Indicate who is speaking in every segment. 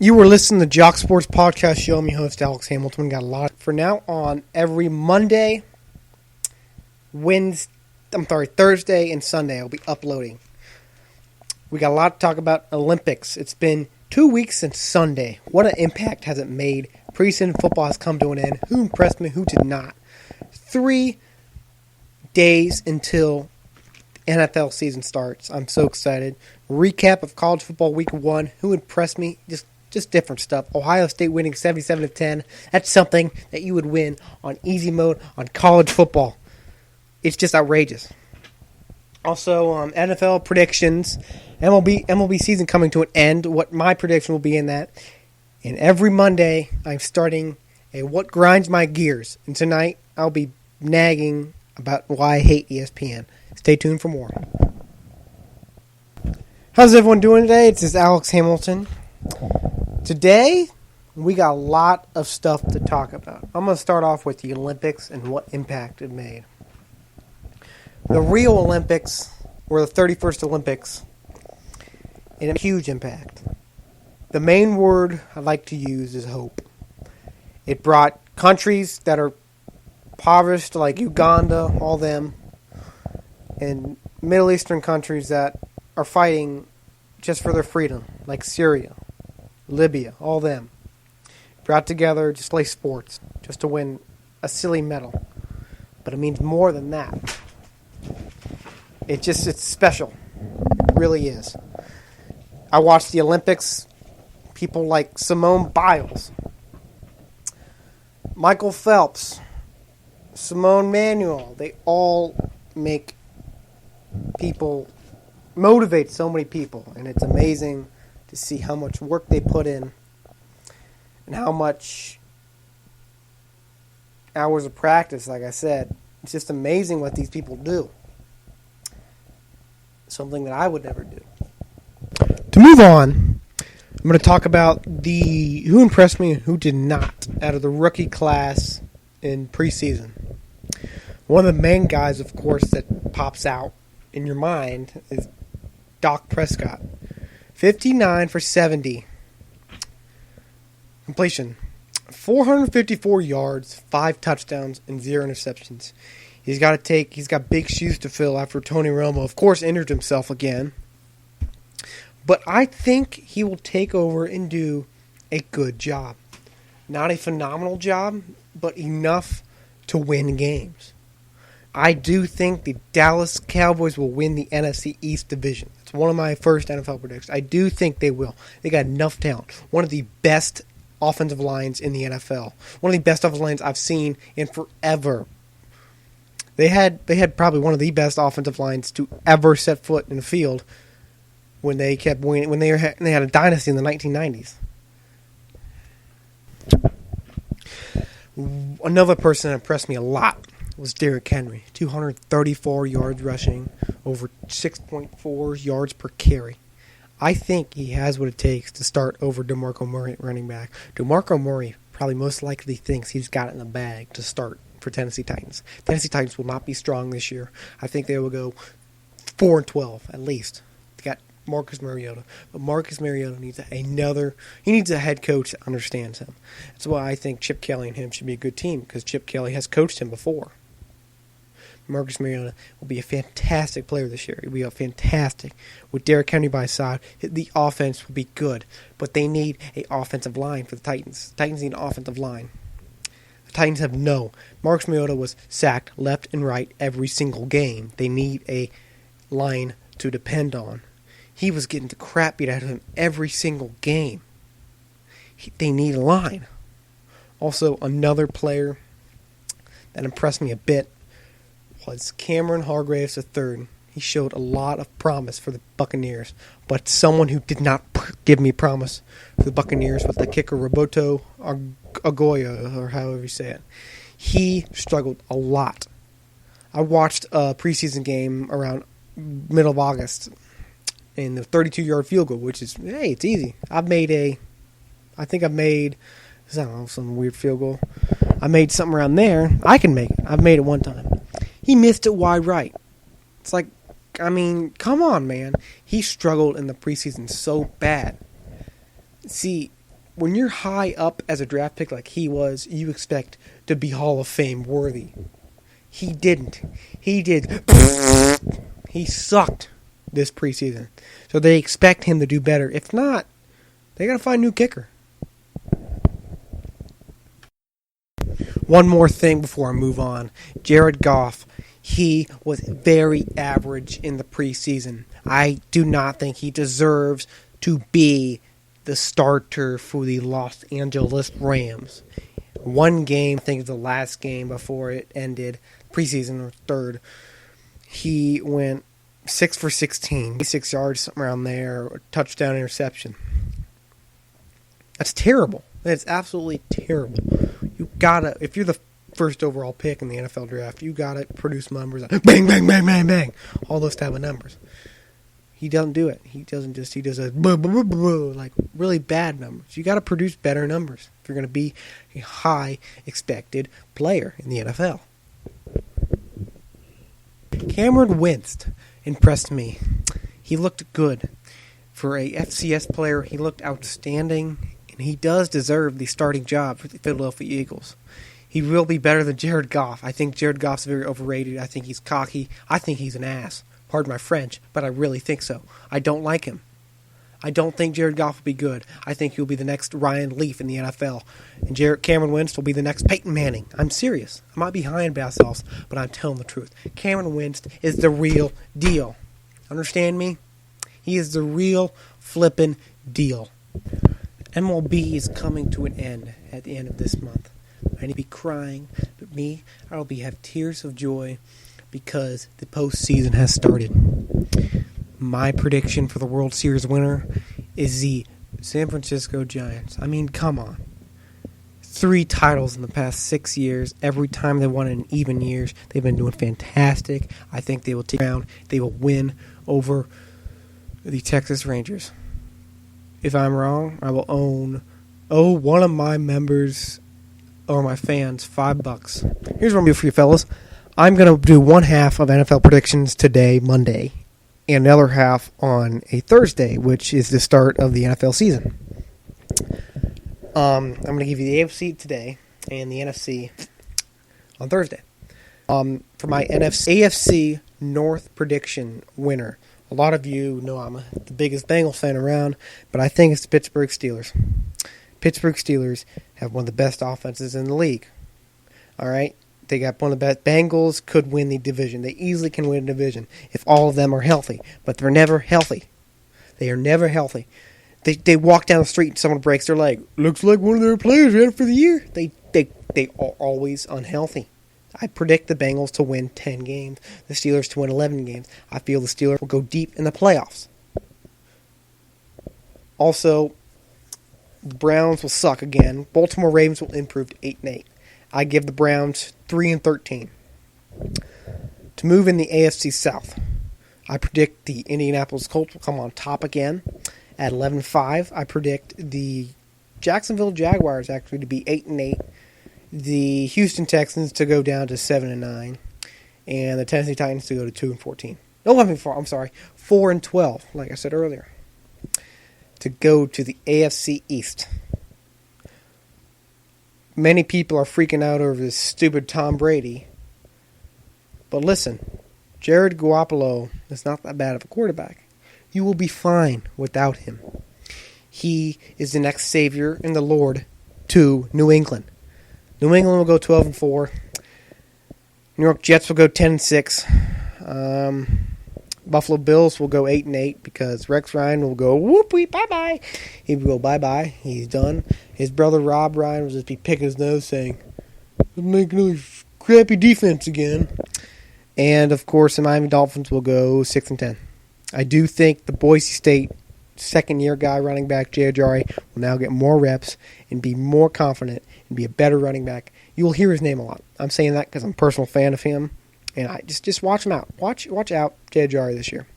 Speaker 1: You were listening to the Jacsports podcast show. I'm your host, Alex Hamilton. We got a lot for now on every Monday, Thursday, and Sunday. I'll be uploading. We got a lot to talk about Olympics. It's been 2 weeks since Sunday. What an impact has it made? Preseason football has come to an end. Who impressed me? Who did not? 3 days until NFL season starts. I'm so excited. Recap of college football week 1. Who impressed me? Just different stuff. Ohio State winning 77-10. That's something that you would win on easy mode on college football. It's just outrageous. Also, NFL predictions. MLB season coming to an end. What my prediction will be in that. And every Monday, I'm starting a What Grinds My Gears. And tonight, I'll be nagging about why I hate ESPN. Stay tuned for more. How's everyone doing today? It's Alex Hamilton. Today, we got a lot of stuff to talk about. I'm going to start off with the Olympics and what impact it made. The Rio Olympics were the 31st Olympics, and a huge impact. The main word I like to use is hope. It brought countries that are impoverished, like Uganda, all them, and Middle Eastern countries that are fighting just for their freedom, like Syria, Libya, all them, brought together just like sports, just to win a silly medal. But it means more than that. It's special. It really is. I watched the Olympics. People like Simone Biles, Michael Phelps, Simone Manuel, they all make people, motivate so many people. And it's amazing to see how much work they put in and how much hours of practice, like I said. It's just amazing what these people do. Something that I would never do. To move on, I'm going to talk about who impressed me and who did not out of the rookie class in preseason. One of the main guys, of course, that pops out in your mind is Dak Prescott. 59 for 70. Completion. 454 yards, 5 touchdowns, and 0 interceptions. He's got big shoes to fill after Tony Romo, of course, injured himself again. But I think he will take over and do a good job. Not a phenomenal job, but enough to win games. I do think the Dallas Cowboys will win the NFC East division. It's one of my first NFL predictions. I do think they will. They got enough talent. One of the best offensive lines in the NFL. One of the best offensive lines I've seen in forever. They had probably one of the best offensive lines to ever set foot in the field when they kept winning, when they had a dynasty in the 1990s. Another person that impressed me a lot was Derrick Henry. 234 yards rushing, over 6.4 yards per carry. I think he has what it takes to start over DeMarco Murray at running back. DeMarco Murray probably most likely thinks he's got it in the bag to start for Tennessee Titans. Tennessee Titans will not be strong this year. I think they will go 4-12 at least. They got Marcus Mariota, but Marcus Mariota needs a head coach that understands him. That's why I think Chip Kelly and him should be a good team, because Chip Kelly has coached him before. Marcus Mariota will be a fantastic player this year. He'll be fantastic. With Derrick Henry by his side, the offense will be good, but they need an offensive line for the Titans. The Titans need an offensive line. The Titans have Marcus Mariota was sacked left and right every single game. They need a line to depend on. He was getting the crap beat out of him every single game. They need a line. Also, another player that impressed me a bit was Cameron Hargreaves III. He showed a lot of promise for the Buccaneers, but someone who did not give me promise for the Buccaneers was the kicker Roberto Agoya, or however you say it. He struggled a lot. I watched a preseason game around middle of August in the 32-yard field goal, which is, hey, it's easy. I think I've made, I don't know, some weird field goal. I made something around there. I can make it. I've made it one time. He missed it wide right. It's like, I mean, come on, man. He struggled in the preseason so bad. See, when you're high up as a draft pick like he was, you expect to be Hall of Fame worthy. He didn't. He did. He sucked this preseason. So they expect him to do better. If not, they got to find a new kicker. One more thing before I move on. Jared Goff. He was very average in the preseason. I do not think he deserves to be the starter for the Los Angeles Rams. One game, I think the last game before it ended, preseason or third, he went 6 for 16, 6 yards, something around there, touchdown, interception. That's terrible. That's absolutely terrible. You gotta, if you're the first overall pick in the NFL draft, you gotta produce numbers like bang, bang, bang, bang, bang, all those type of numbers. He doesn't do it. He does a like really bad numbers. You gotta produce better numbers if you're gonna be a high expected player in the NFL. Cameron Winston impressed me. He looked good. For a FCS player, he looked outstanding, and he does deserve the starting job for the Philadelphia Eagles. He will be better than Jared Goff. I think Jared Goff's very overrated. I think he's cocky. I think he's an ass. Pardon my French, but I really think so. I don't like him. I don't think Jared Goff will be good. I think he'll be the next Ryan Leaf in the NFL. And Cameron Winston will be the next Peyton Manning. I'm serious. I might be high in bass sauce, but I'm telling the truth. Cameron Winston is the real deal. Understand me? He is the real flippin' deal. MLB is coming to an end at the end of this month. I need to be crying, but me, I'll have tears of joy because the postseason has started. My prediction for the World Series winner is the San Francisco Giants. I mean, come on. 3 titles in the past 6 years. Every time they won in even years, they've been doing fantastic. I think they will take round. They will win over the Texas Rangers. If I'm wrong, I will own one of my members or my fans $5. Here's what I'm going to do for you fellas. I'm going to do one half of NFL predictions today, Monday, and another half on a Thursday, which is the start of the NFL season. I'm going to give you the AFC today and the NFC on Thursday. For my AFC North prediction winner, a lot of you know I'm the biggest Bengals fan around, but I think it's the Pittsburgh Steelers. Pittsburgh Steelers have one of the best offenses in the league. All right? They got one of the best. Bengals could win the division. They easily can win a division if all of them are healthy, but they're never healthy. They are never healthy. They walk down the street and someone breaks their leg. Looks like one of their players ran for the year. They are always unhealthy. I predict the Bengals to win 10 games, the Steelers to win 11 games. I feel the Steelers will go deep in the playoffs. Also, the Browns will suck again. Baltimore Ravens will improve to 8-8. I give the Browns 3-13. To move in the AFC South, I predict the Indianapolis Colts will come on top again at 11-5. I predict the Jacksonville Jaguars actually to be 8-8. The Houston Texans to go down to 7-9, and the Tennessee Titans to go to 2-14. No, I'm sorry, 4-12. Like I said earlier, to go to the AFC East. Many people are freaking out over this stupid Tom Brady, but listen, Jared Garoppolo is not that bad of a quarterback. You will be fine without him. He is the next savior and the Lord to New England. New England will go 12-4. New York Jets will go 10-6. Buffalo Bills will go 8-8 because Rex Ryan will go whoopee bye-bye. He will go bye-bye. He's done. His brother Rob Ryan will just be picking his nose saying, make another crappy defense again. And, of course, the Miami Dolphins will go 6-10. I do think the Boise State second-year guy running back, Jacsports, will now get more reps and be more confident and be a better running back. You will hear his name a lot. I'm saying that because I'm a personal fan of him, and I just watch him out. Watch out, Jacsports this year.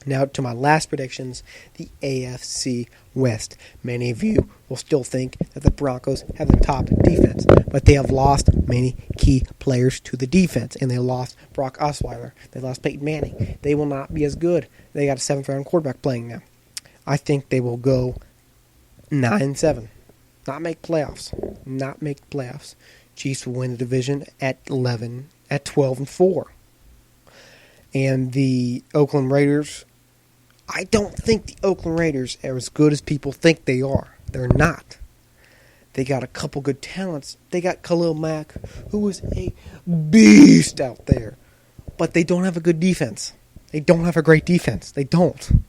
Speaker 1: Now to my last predictions, the AFC West. Many of you will still think that the Broncos have the top defense, but they have lost many key players to the defense, and they lost Brock Osweiler. They lost Peyton Manning. They will not be as good. They got a 7th-round quarterback playing now. I think they will go 9-7. Not make playoffs. Not make playoffs. Chiefs will win the division at 12-4. And the Oakland Raiders, I don't think the Oakland Raiders are as good as people think they are. They're not. They got a couple good talents. They got Khalil Mack, who is a beast out there. But they don't have a good defense. They don't have a great defense. They don't.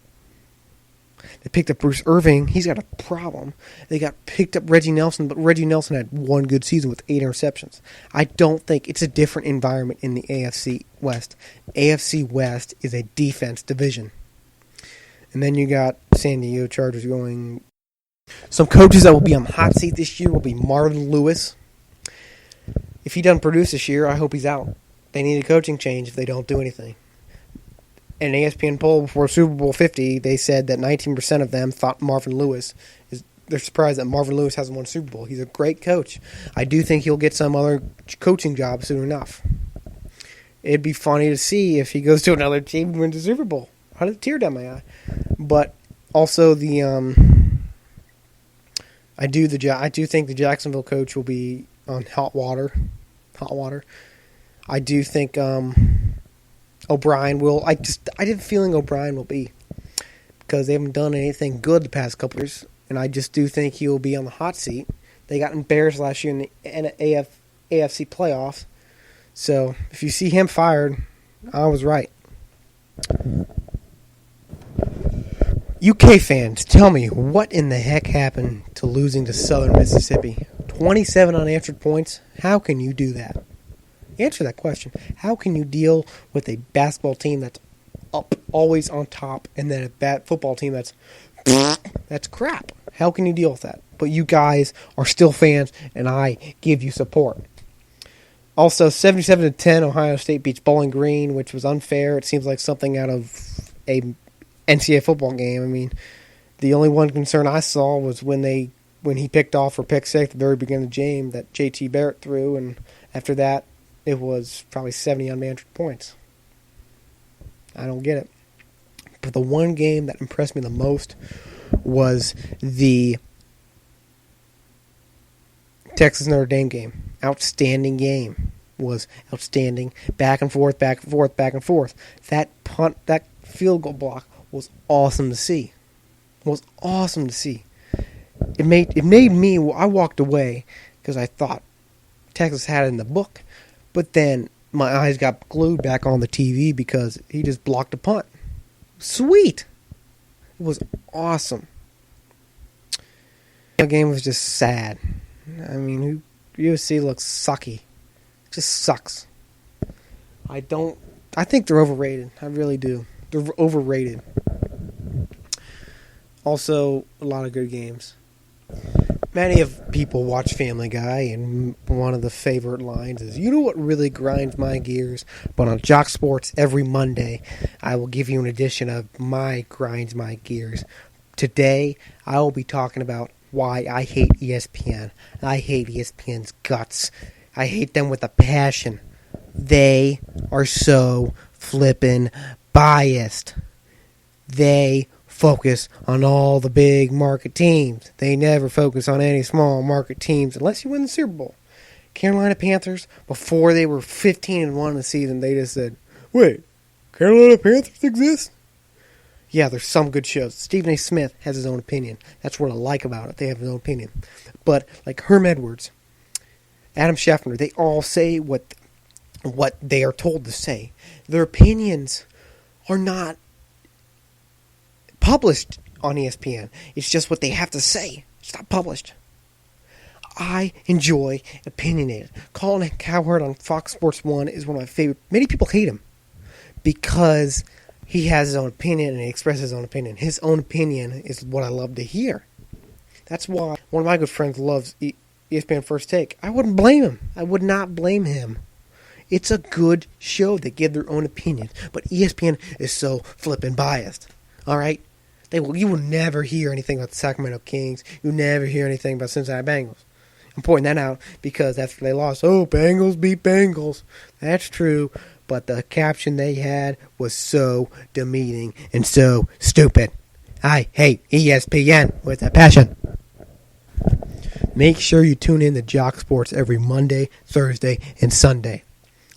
Speaker 1: They picked up Bruce Irving. He's got a problem. They picked up Reggie Nelson, but Reggie Nelson had one good season with 8 interceptions. I don't think it's a different environment in the AFC West. AFC West is a defense division. And then you got San Diego Chargers going. Some coaches that will be on the hot seat this year will be Marvin Lewis. If he doesn't produce this year, I hope he's out. They need a coaching change if they don't do anything. In an ESPN poll before Super Bowl 50, they said that 19% of them thought Marvin Lewis they're surprised that Marvin Lewis hasn't won a Super Bowl. He's a great coach. I do think he'll get some other coaching job soon enough. It'd be funny to see if he goes to another team and wins a Super Bowl. I had a tear down my eye. But also I do think the Jacksonville coach will be on hot water. I do think O'Brien will. I have a feeling O'Brien will be, because they haven't done anything good the past couple years, and I just do think he will be on the hot seat. They got embarrassed last year in the AFC playoffs, so if you see him fired, I was right. UK fans, tell me, what in the heck happened to losing to Southern Mississippi? 27 unanswered points? How can you do that? Answer that question. How can you deal with a basketball team that's up, always on top, and then a football team that's crap? How can you deal with that? But you guys are still fans, and I give you support. Also, 77-10, Ohio State beats Bowling Green, which was unfair. It seems like something out of a NCAA football game. I mean, the only one concern I saw was when he picked off for pick six at the very beginning of the game that JT Barrett threw, and after that, it was probably 70 unanswered points. I don't get it. But the one game that impressed me the most was the Texas Notre Dame game. Outstanding game. Was outstanding. Back and forth. That field goal block was awesome to see. It made me, I walked away because I thought Texas had it in the book. But then my eyes got glued back on the TV because he just blocked a punt. Sweet. It was awesome. The game was just sad. I mean, USC looks sucky. It just sucks. I think they're overrated. I really do. They're overrated. Also, a lot of good games. Many of people watch Family Guy, and one of the favorite lines is, "You know what really grinds my gears?" But on Jacsports every Monday, I will give you an edition of my grinds my gears. Today, I will be talking about why I hate ESPN. I hate ESPN's guts. I hate them with a passion. They are so flippin' biased. They focus on all the big market teams. They never focus on any small market teams unless you win the Super Bowl. Carolina Panthers, before they were 15-1 in the season, they just said, "Wait, Carolina Panthers exist?" Yeah, there's some good shows. Stephen A. Smith has his own opinion. That's what I like about it. They have their own opinion. But like Herm Edwards, Adam Schefter, they all say what they are told to say. Their opinions are not published on ESPN. It's just what they have to say. It's not published. I enjoy opinionated. Colin Cowherd on Fox Sports 1 is one of my favorite. Many people hate him because he has his own opinion and he expresses his own opinion. His own opinion is what I love to hear. That's why one of my good friends loves ESPN First Take. I wouldn't blame him. I would not blame him. It's a good show. They give their own opinions. But ESPN is so flippin' biased. All right? You will never hear anything about the Sacramento Kings. You'll never hear anything about Cincinnati Bengals. I'm pointing that out because after they lost, Bengals beat Bengals. That's true, but the caption they had was so demeaning and so stupid. I hate ESPN with a passion. Make sure you tune in to Jacsports every Monday, Thursday, and Sunday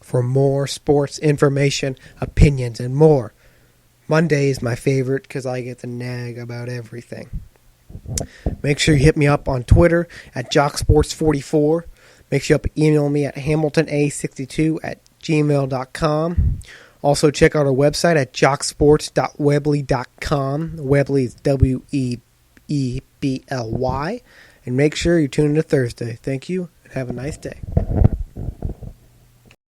Speaker 1: for more sports information, opinions, and more. Monday is my favorite because I get to nag about everything. Make sure you hit me up on Twitter at Jacsports44. Make sure you email me at hamiltona62@gmail.com. Also, check out our website at jocksports.weebly.com. Weebly is Weebly. And make sure you tune in to Thursday. Thank you, and have a nice day.